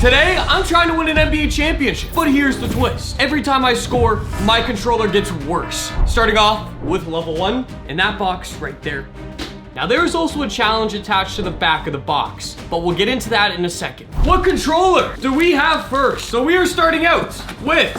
Today, I'm trying to win an NBA championship, but here's the twist. Every time I score, my controller gets worse. Starting off with level 1 in that box right there. Now there is also a challenge attached to the back of the box, but we'll get into that in a second. What controller do we have first? So we are starting out with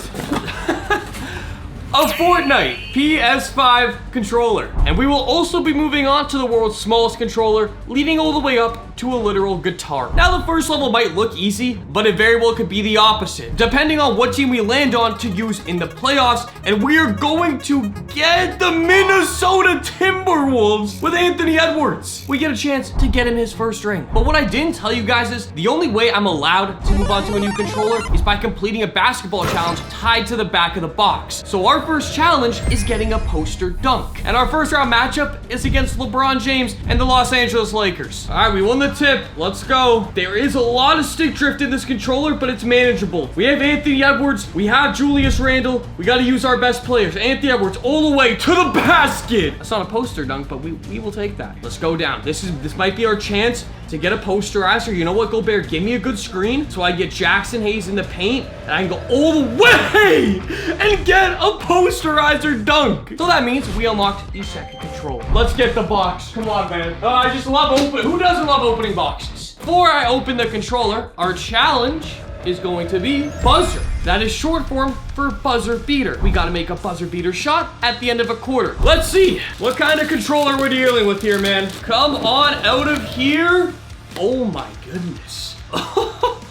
a Fortnite PS5 controller. And we will also be moving on to the world's smallest controller, leading all the way up to a literal guitar. Now the first level might look easy, but it very well could be the opposite, depending on what team we land on to use in the playoffs. And we are going to get the Minnesota Timberwolves with Anthony Edwards. We get a chance to get him his first ring. But what I didn't tell you guys is the only way I'm allowed to move on to a new controller is by completing a basketball challenge tied to the back of the box. So our first challenge is getting a poster dunk. And our first round matchup is against LeBron James and the Los Angeles Lakers. All right, we won the tip. Let's go. There is a lot of stick drift in this controller, but it's manageable. We have Anthony Edwards. We have Julius Randle. We got to use our best players. Anthony Edwards all the way to the basket. That's not a poster dunk, but we will take that. Let's go down. This might be our chance to get a posterizer. You know what, Gobert? Give me a good screen so I get Jackson Hayes in the paint and I can go all the way and get a posterizer dunk. So that means we unlocked the second controller. Let's get the box. Come on, man. Oh, I just love opening. Who doesn't love opening boxes? Before I open the controller, our challenge is going to be buzzer. That is short form for buzzer beater. We gotta make a buzzer beater shot at the end of a quarter. Let's see what kind of controller we're dealing with here, man. Come on out of here. Oh my goodness.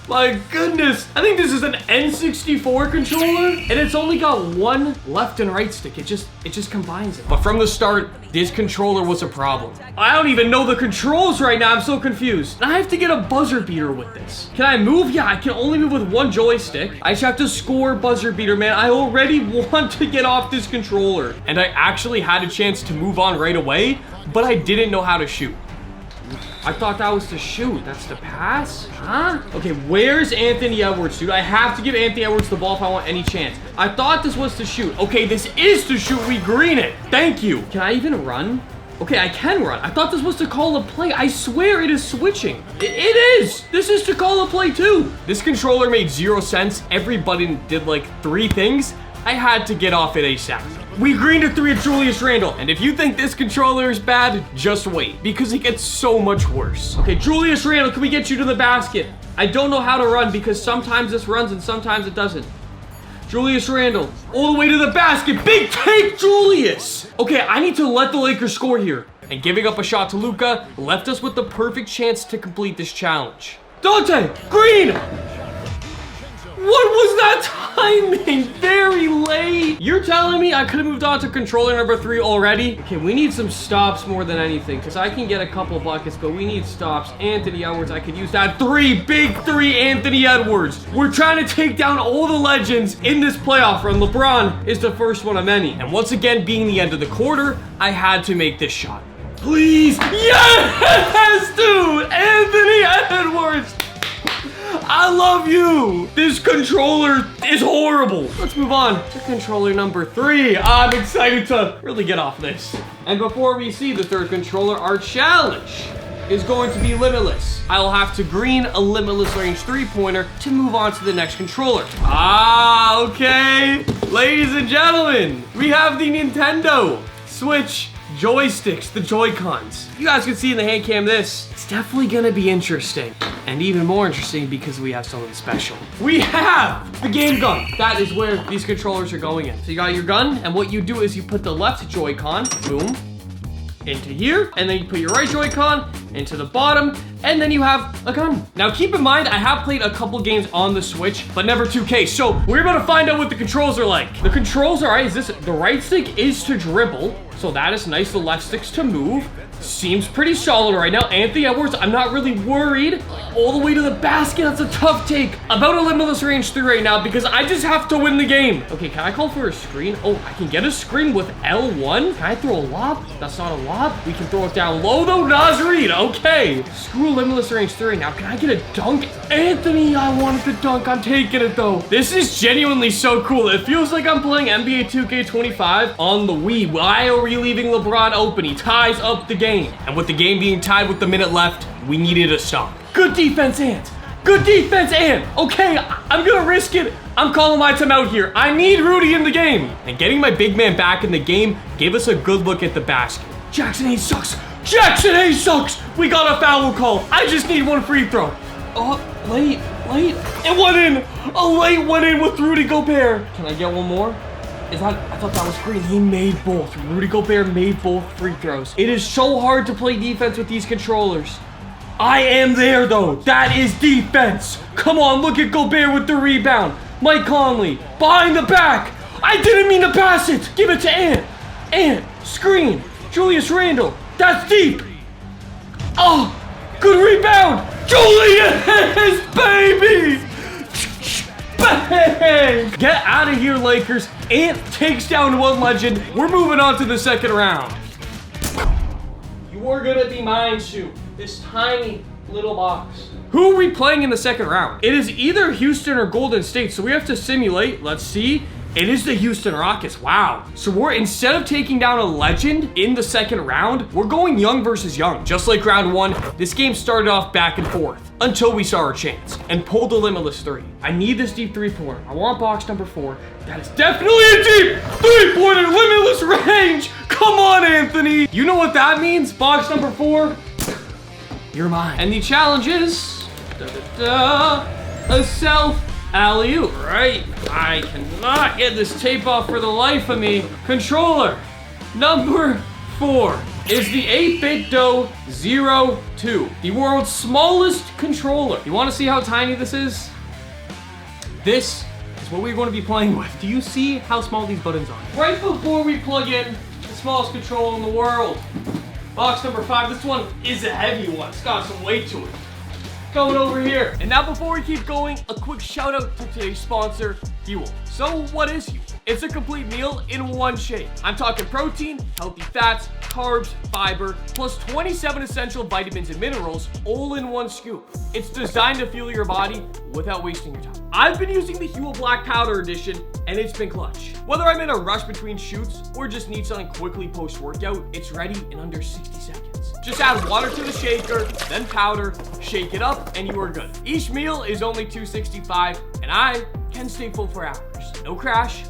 My goodness. I think this is an N64 controller and it's only got one left and right stick. It just combines it. But from the start, this controller was a problem. I don't even know the controls right now. I'm so confused. And I have to get a buzzer beater with this. Can I move? Yeah, I can only move with one joystick. I just have to score buzzer beater, man. I already want to get off this controller. And I actually had a chance to move on right away, but I didn't know how to shoot. I thought that was to shoot. That's to pass? Huh? Okay, where's Anthony Edwards, dude? I have to give Anthony Edwards the ball if I want any chance. I thought this was to shoot. Okay, this is to shoot. We green it. Thank you. Can I even run? Okay, I can run. I thought this was to call a play. I swear it is switching. It is. This is to call a play too. This controller made 0 sense. Every button did like 3 things. I had to get off it ASAP. We greened a 3 of Julius Randle. And if you think this controller is bad, just wait, because it gets so much worse. Okay, Julius Randle, can we get you to the basket? I don't know how to run because sometimes this runs and sometimes it doesn't. Julius Randle, all the way to the basket. Big take, Julius. Okay, I need to let the Lakers score here. And giving up a shot to Luka left us with the perfect chance to complete this challenge. Dante, green. What was that timing? Very late. You're telling me I could have moved on to controller number 3 already? Okay, we need some stops more than anything because I can get a couple buckets, but we need stops. Anthony Edwards, I could use that 3, big 3, Anthony Edwards. We're trying to take down all the legends in this playoff run. LeBron is the first one of many. And once again, being the end of the quarter, I had to make this shot. Please. Yes, dude. Anthony Edwards. I love you. This controller is horrible. Let's move on to controller number 3. I'm excited to really get off this. And before we see the third controller, our challenge is going to be limitless. I'll have to green a limitless range 3-pointer to move on to the next controller. Okay. Ladies and gentlemen, we have the Nintendo Switch joysticks, the Joy-Cons. You guys can see in the hand cam this. It's definitely gonna be interesting. And even more interesting because we have something special. We have the game gun. That is where these controllers are going in. So you got your gun, and what you do is you put the left Joy-Con, boom, into here, and then you put your right Joy-Con into the bottom, and then you have a gun. Now keep in mind, I have played a couple games on the Switch, but never 2K. So we're about to find out what the controls are like. The controls are, the right stick is to dribble. So that is nice. The left stick's to move. Seems pretty solid right now. Anthony Edwards, I'm not really worried. All the way to the basket, that's a tough take. About a limitless range 3 right now because I just have to win the game. Okay, can I call for a screen? Oh, I can get a screen with L1. Can I throw a lob? That's not a lob. We can throw it down low though, Naz Reid. Okay, screw limitless range 3 now. Can I get a dunk? Anthony, I wanted to dunk. I'm taking it though. This is genuinely so cool. It feels like I'm playing NBA 2K25 on the Wii. Why are we leaving LeBron open? He ties up the game. And with the game being tied with the minute left, we needed a stop. Good defense, Ant. Good defense, and okay, I'm gonna risk it. I'm calling my timeout here. I need Rudy in the game. And getting my big man back in the game gave us a good look at the basket. Jackson Hayes sucks. Jackson Hayes sucks. We got a foul call. I just need one free throw. Oh, late. It went in. A late went in with Rudy Gobert. Can I get one more? I thought that was green. He made both. Rudy Gobert made both free throws. It is so hard to play defense with these controllers. I am there, though. That is defense. Come on, look at Gobert with the rebound. Mike Conley, behind the back. I didn't mean to pass it. Give it to Ant. Ant, screen. Julius Randle. That's deep. Oh, good rebound. Julius, baby. Bang! Get out of here, Lakers. Ant takes down one legend. We're moving on to the second round. You are gonna be mine, Shu. This tiny little box. Who are we playing in the second round? It is either Houston or Golden State, so we have to simulate. Let's see. It is the Houston Rockets. Wow. So we're, instead of taking down a legend in the second round, we're going young versus young. Just like round one, this game started off back and forth until we saw our chance and pulled the limitless three. I need this deep three-pointer. I want box number 4. That is definitely a deep three-pointer, limitless range. Come on, Anthony. You know what that means? Box number 4, you're mine. And the challenge is a self alley-oop, right? I cannot get this tape off for the life of me. Controller number 4 is the 8BitDo 02, the world's smallest controller. You want to see how tiny this is? This is what we're going to be playing with. Do you see how small these buttons are? Right before we plug in the smallest controller in the world, box number 5. This one is a heavy one. It's got some weight to it. Coming over here. And now before we keep going, a quick shout out to today's sponsor, Huel. So what is Huel? It's a complete meal in one shake. I'm talking protein, healthy fats, carbs, fiber, plus 27 essential vitamins and minerals all in one scoop. It's designed to fuel your body without wasting your time. I've been using the Huel Black Powder Edition and it's been clutch. Whether I'm in a rush between shoots or just need something quickly post-workout, it's ready in under 60 seconds. Just add water to the shaker, then powder, shake it up, and you are good. Each meal is only $2.65, and I can stay full for hours. No crash,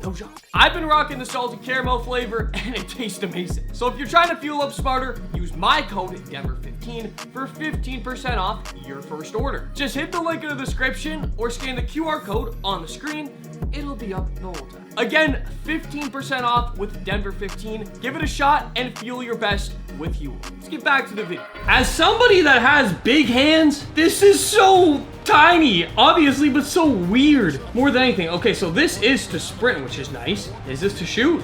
no junk. I've been rocking the salted caramel flavor, and it tastes amazing. So if you're trying to fuel up smarter, use my code Denver15 for 15% off your first order. Just hit the link in the description or scan the QR code on the screen. It'll be up the whole time. Again, 15% off with Denver15. Give it a shot and fuel your best with Huel. Let's get back to the video. As somebody that has big hands, this is so tiny, obviously, but so weird. More than anything. Okay, so this is to sprint, which is nice. Is this to shoot?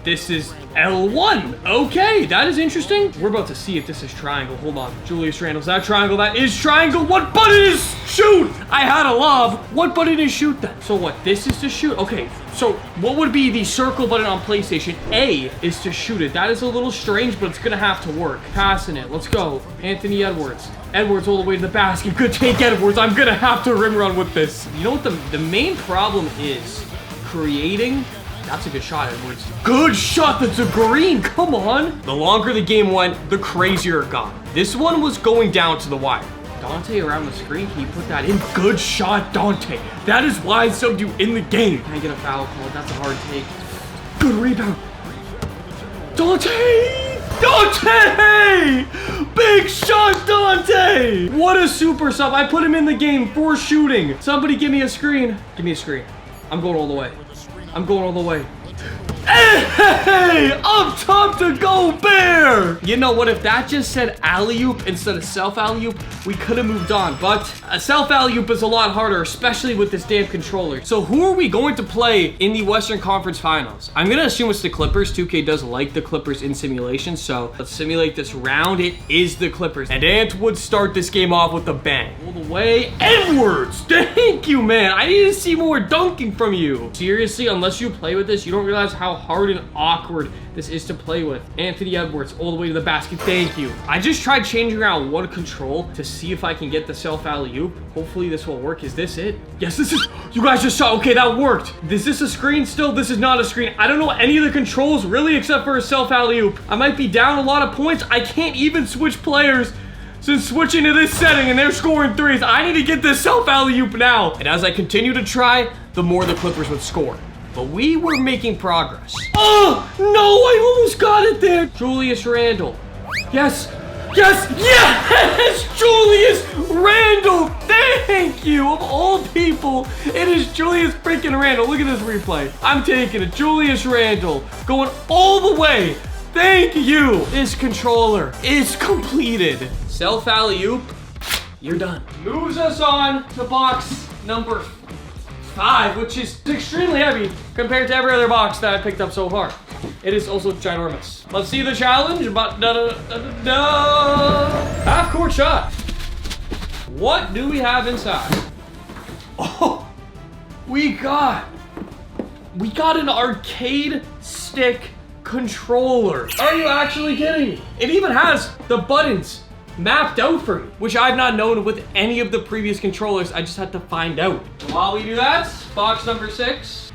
This is L1. Okay, that is interesting. We're about to see if this is triangle. Hold on. Julius Randle's that triangle. That is triangle. What button is shoot? I had a lob. What button is shoot then? So what? This is to shoot. Okay, so what would be the circle button on PlayStation? A is to shoot it. That is a little strange, but it's going to have to work. Passing it. Let's go. Anthony Edwards. Edwards all the way to the basket. Good take, Edwards. I'm going to have to rim run with this. You know what the main problem is? Creating. That's a good shot, Edwards. Good shot, that's a green, come on. The longer the game went, the crazier it got. This one was going down to the wire. Dante around the screen, can you put that in? Good shot, Dante. That is why I subbed you in the game. Can I get a foul call? That's a hard take. Good rebound. Dante! Dante! Big shot, Dante! What a super sub. I put him in the game for shooting. Somebody give me a screen. Give me a screen. I'm going all the way. I'm going all the way. Hey, up top to Gobert! You know what, if that just said alley-oop instead of self-alley-oop, we could have moved on, but a self-alley-oop is a lot harder, especially with this damn controller. So who are we going to play in the Western Conference Finals? I'm gonna assume it's the Clippers. 2K does like the Clippers in simulation, so let's simulate this round. It is the Clippers. And Ant would start this game off with a bang. All the way, Edwards! Thank you, man! I need to see more dunking from you. Seriously, unless you play with this, you don't realize how hard and awkward this is to play with. Anthony Edwards all the way to the basket. Thank you. I just tried changing around one control to see if I can get the self alley-oop. Hopefully this will work. Is this it? Yes, this is. You guys just saw. Okay, that worked. Is this a screen still? This is not a screen. I don't know any of the controls really except for a self alley-oop. I might be down a lot of points. I can't even switch players. since switching to this setting and they're scoring threes. I need to get this self alley-oop now. And as I continue to try, the more the Clippers would score. But we were making progress. Oh, no, I almost got it there. Julius Randle. Yes, yes, yes, Julius Randle. Thank you. Of all people, it is Julius freaking Randle. Look at this replay. I'm taking it. Julius Randle going all the way. Thank you. This controller is completed. Self alley-oop. You're done. Moves us on to box number 5, which is extremely heavy compared to every other box that I picked up so far. It is also ginormous. Let's see the challenge. Half court shot. What do we have inside? Oh, we got an arcade stick controller. Are you actually kidding me? It even has the buttons mapped out for me, which I've not known with any of the previous controllers. I just had to find out. While we do that, box number 6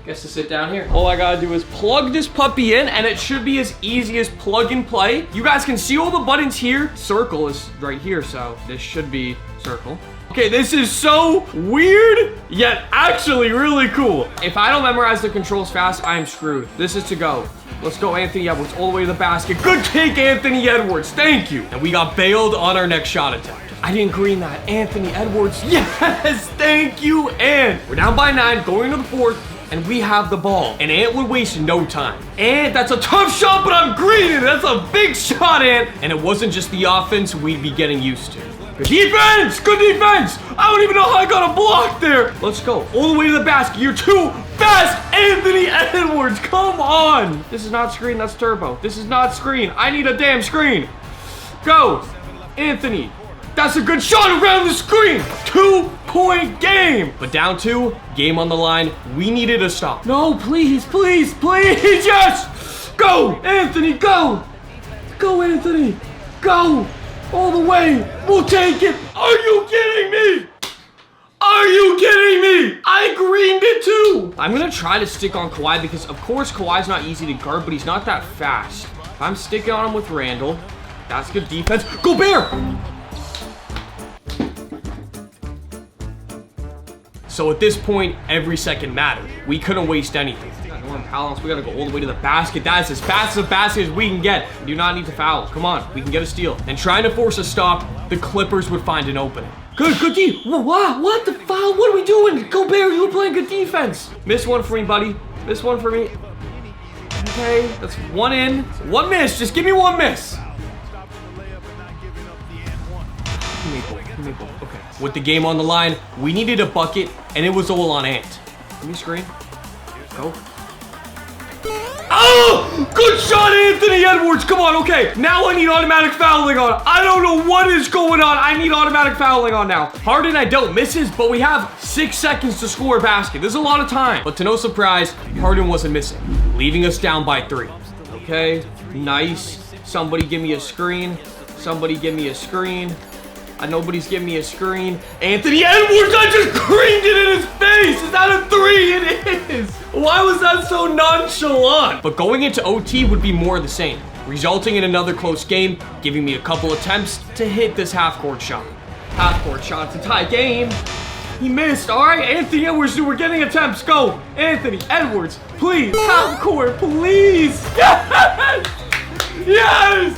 gets to sit down here. All I gotta do is plug this puppy in, and it should be as easy as plug and play. You guys can see all the buttons here. Circle is right here, so this should be circle. Okay, this is so weird, yet actually really cool. If I don't memorize the controls fast, I am screwed. This is to go. Let's go, Anthony Edwards, all the way to the basket. Good take, Anthony Edwards. Thank you. And we got bailed on our next shot attempt. I didn't green that. Anthony Edwards. Yes, thank you, Ant. We're down by 9, going to the 4th, and we have the ball. And Ant would waste no time. Ant, that's a tough shot, but I'm greening. That's a big shot, Ant. And it wasn't just the offense we'd be getting used to. Good defense! Good defense! I don't even know how I got a block there. Let's go. All the way to the basket. You're too fast, Anthony Edwards. Come on. This is not screen. That's turbo. This is not screen. I need a damn screen. Go. Anthony. That's a good shot around the screen. 2-point game. But down 2. Game on the line. We needed a stop. No, please, please, please. Yes. Go, Anthony. Go. Go, Anthony. Go. All the way. We'll take it. Are you kidding me? Are you kidding me? I greened it too. I'm going to try to stick on Kawhi because, of course, Kawhi's not easy to guard, but he's not that fast. If I'm sticking on him with Randle, that's good defense. Gobert! So at this point, every second mattered. We couldn't waste anything. Norm Powell, we gotta go all the way to the basket. That is as fast as a basket as we can get. We do not need to foul. Come on, we can get a steal. And trying to force a stop, the Clippers would find an opening. Good D. What the foul? What are we doing? Gobert, you were playing good defense. Miss one for me, buddy. Miss one for me. Okay, that's 1 in. 1 miss. Just give me 1 miss. Okay. With the game on the line, we needed a bucket, and it was all on Ant. Give me screen. Go. Oh! Good shot, Anthony Edwards. Come on, okay. Now I need automatic fouling on. I don't know what is going on. I need automatic fouling on now. Harden, I don't misses, but we have 6 seconds to score a basket. This is a lot of time. But to no surprise, Harden wasn't missing, leaving us down by 3. Okay, nice. Somebody give me a screen. Somebody give me a screen. Nobody's giving me a screen. Anthony Edwards, I just creamed it in his face. Is that a 3? It is. Why was that so nonchalant? But going into OT would be more of the same, resulting in another close game, giving me a couple attempts to hit this half-court shot. Half-court shot, it's a tie game. He missed. All right, Anthony Edwards, we're getting attempts. Go, Anthony Edwards, please. Half-court, please. Yes! Yes!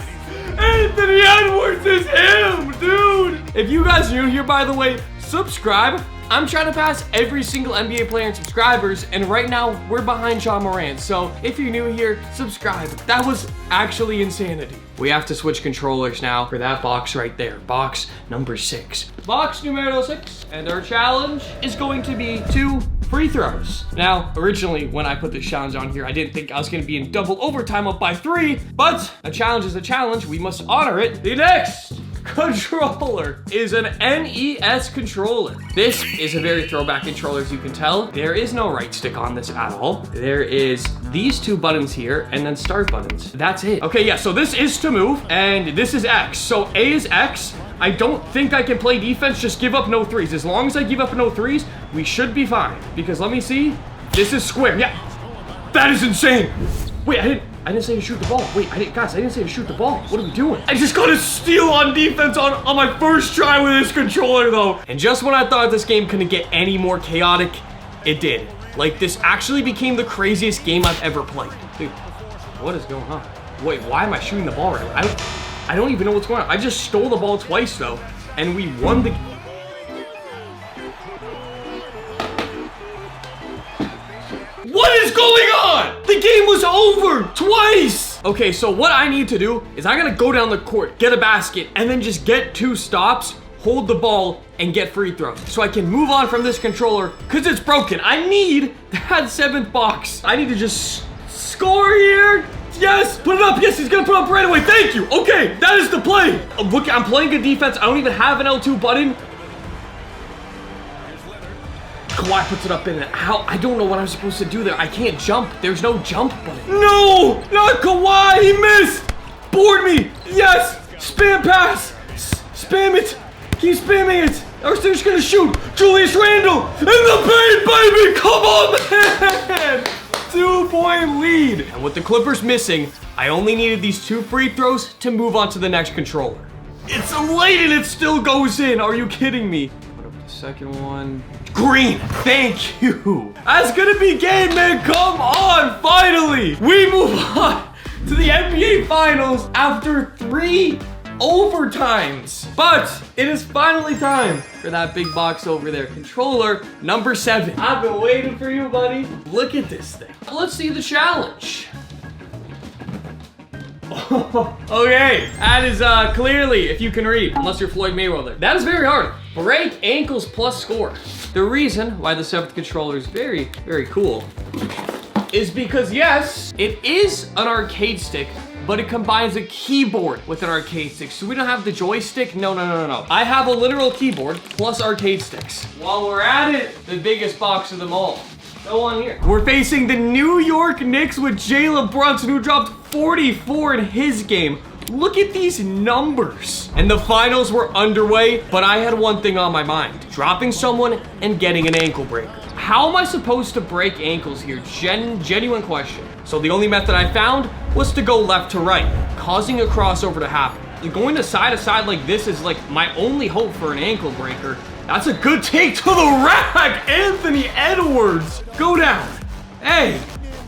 Anthony Edwards is him, dude. If you guys are new here, by the way, subscribe. I'm trying to pass every single NBA player in subscribers, and right now we're behind Ja Morant. So if you're new here, subscribe. That was actually insanity. We have to switch controllers now for that box right there. Box number 6. Box numero 6. And our challenge is going to be 2 free throws. Now, originally, when I put this challenge on here, I didn't think I was gonna be in double overtime up by 3, but a challenge is a challenge. We must honor it. The next controller is an NES controller. This is a very throwback controller, as you can tell. There is no right stick on this at all. There is these 2 buttons here and then start buttons. That's it. Okay, yeah, so this is to move and this is X. So A is X. I don't think I can play defense, just give up no 3s. As long as I give up no 3s, we should be fine. Because let me see. This is square. Yeah, that is insane. Wait, I didn't. I didn't say to shoot the ball. Wait, guys, I didn't say to shoot the ball. What are we doing? I just got a steal on defense on my first try with this controller, though. And just when I thought this game couldn't get any more chaotic, it did. Like, this actually became the craziest game I've ever played. Dude, what is going on? Wait, why am I shooting the ball right now? I don't even know what's going on. I just stole the ball twice, though, and we won the... What is going on? The game was over twice. Okay, so what I need to do is I gotta go down the court, get a basket, and then just get 2 stops, hold the ball, and get free throws. So I can move on from this controller, because it's broken. I need that 7th box. I need to just score here. Yes, put it up. Yes, he's gonna put it up right away. Thank you. Okay, that is the play. Look, I'm playing good defense. I don't even have an L2 button. Kawhi puts it up in it. How? I don't know what I'm supposed to do there. I can't jump. There's no jump button. No, not Kawhi. He missed. Board me. Yes. Spam pass. Spam it. Keep spamming it. Or they're just gonna shoot. Julius Randle in the paint, baby. Come on, man. 2-point lead. And with the Clippers missing, I only needed these 2 free throws to move on to the next controller. It's late and it still goes in. Are you kidding me? Put up the second one. Green, thank you. That's gonna be game, man. Come on, finally. We move on to the NBA Finals after 3 overtimes. But it is finally time for that big box over there. Controller number 7. I've been waiting for you, buddy. Look at this thing. Let's see the challenge. Okay, that is clearly, if you can read, unless you're Floyd Mayweather, that is very hard. Break ankles plus score. The reason why the 7th controller is very, very cool is because, yes, it is an arcade stick, but it combines a keyboard with an arcade stick. So we don't have the joystick. No. I have a literal keyboard plus arcade sticks. While we're at it, the biggest box of them all. Go on here. We're facing the New York Knicks with Jalen Brunson, who dropped 44 in his game. Look at these numbers. And the finals were underway, but I had one thing on my mind. Dropping someone and getting an ankle breaker. How am I supposed to break ankles here? Genuine question. So the only method I found was to go left to right, causing a crossover to happen. Going to side like this is like my only hope for an ankle breaker. That's a good take to the rack, Anthony Edwards. Go down. Hey,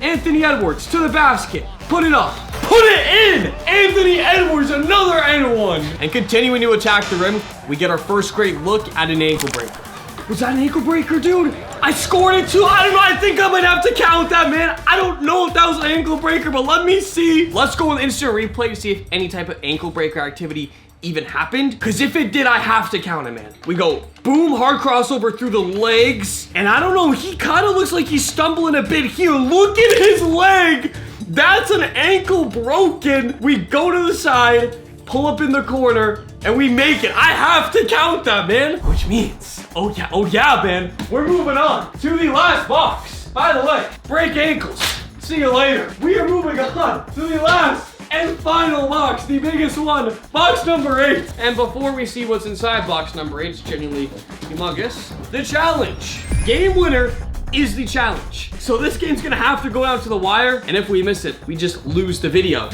Anthony Edwards to the basket. Put it up. Put it in! Anthony Edwards, another N1. And continuing to attack the rim, we get our first great look at an ankle breaker. Was that an ankle breaker, dude? I scored it too. I don't know. I think I might have to count that, man. I don't know if that was an ankle breaker, but let me see. Let's go with instant replay to see if any type of ankle breaker activity even happened. Because if it did, I have to count it, man. We go boom, hard crossover through the legs. And I don't know, he kind of looks like he's stumbling a bit here. Look at his leg. That's an ankle broken. We go to the side, pull up in the corner, and we make it. I have to count that, man. Which means, oh yeah, man. We're moving on to the last box. By the way, break ankles. See you later. We are moving on to the last and final box, the biggest one, box number 8. And before we see what's inside box number 8, it's genuinely humongous. The challenge. Game winner is the challenge. So this game's gonna have to go out to the wire, and if we miss it, we just lose the video.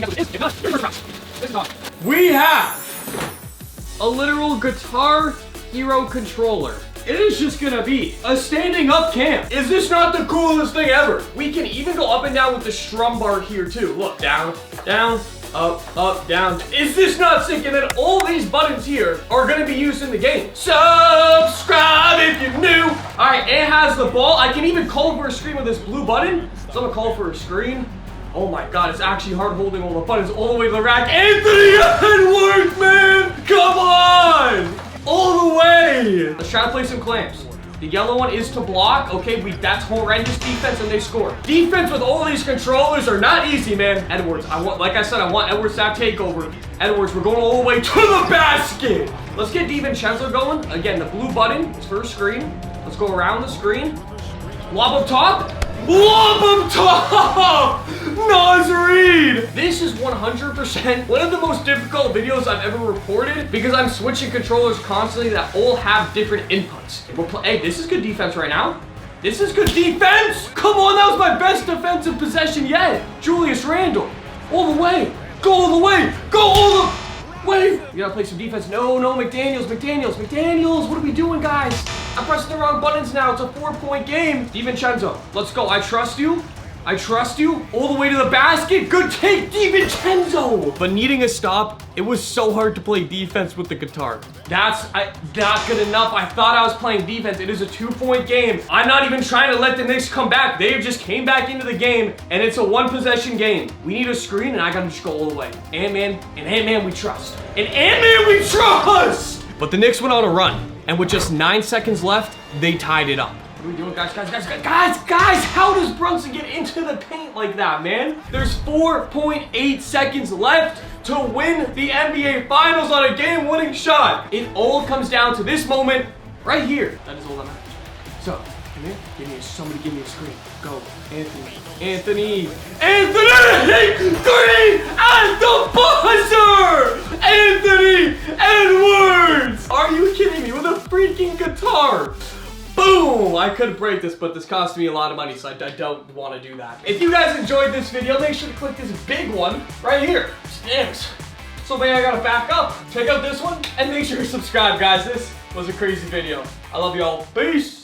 We have a literal Guitar Hero controller. It is just gonna be a standing up cam. Is this not the coolest thing ever? We can even go up and down with the strum bar here too. Look, down, down, up, down. Is this not sick? And then all these buttons here are gonna be used in the game. Subscribe if you're new. All right, it has the ball. I can even call for a screen with this blue button. So I'm gonna call for a screen. Oh my God, it's actually hard holding all the buttons all the way to the rack. Anthony Edwards, man, come on. All the way. Let's try to play some clamps. The yellow one is to block. Okay, that's horrendous defense and they score. Defense with all these controllers are not easy, man. Edwards, like I said, I want Edwards to have takeover. Edwards, we're going all the way to the basket. Let's get DiVincenzo going. Again, the blue button is for a screen. Let's go around the screen. Lob up top. Lob up top! Naz Reid! This is 100% one of the most difficult videos I've ever reported because I'm switching controllers constantly that all have different inputs. Hey, this is good defense right now. This is good defense! Come on, that was my best defensive possession yet. Julius Randle. all the way. Go all the way. Go all the way. We gotta play some defense. No, McDaniels. What are we doing, guys? I'm pressing the wrong buttons now. It's a 4-point game. DiVincenzo, let's go. I trust you. All the way to the basket. Good take, DiVincenzo. But needing a stop, it was so hard to play defense with the guitar. That's not good enough. I thought I was playing defense. It is a 2-point game. I'm not even trying to let the Knicks come back. They just came back into the game, and it's a 1-possession game. We need a screen, and I gotta just go all the way. Ant-Man, we trust. But the Knicks went on a run, and with just 9 seconds left, they tied it up. What are we doing, guys? How does Brunson get into the paint like that, man? There's 4.8 seconds left to win the NBA Finals on a game-winning shot. It all comes down to this moment right here. That is all that matters. So, come here. Somebody give me a screen. Go, Anthony! Green at the buzzer! Anthony Edwards! Are you kidding me? With a freaking guitar! Boom! I could break this, but this cost me a lot of money, so I don't want to do that. If you guys enjoyed this video, make sure to click this big one right here. Stamps. So maybe I gotta back up. Check out this one, and make sure to subscribe, guys. This was a crazy video. I love y'all. Peace!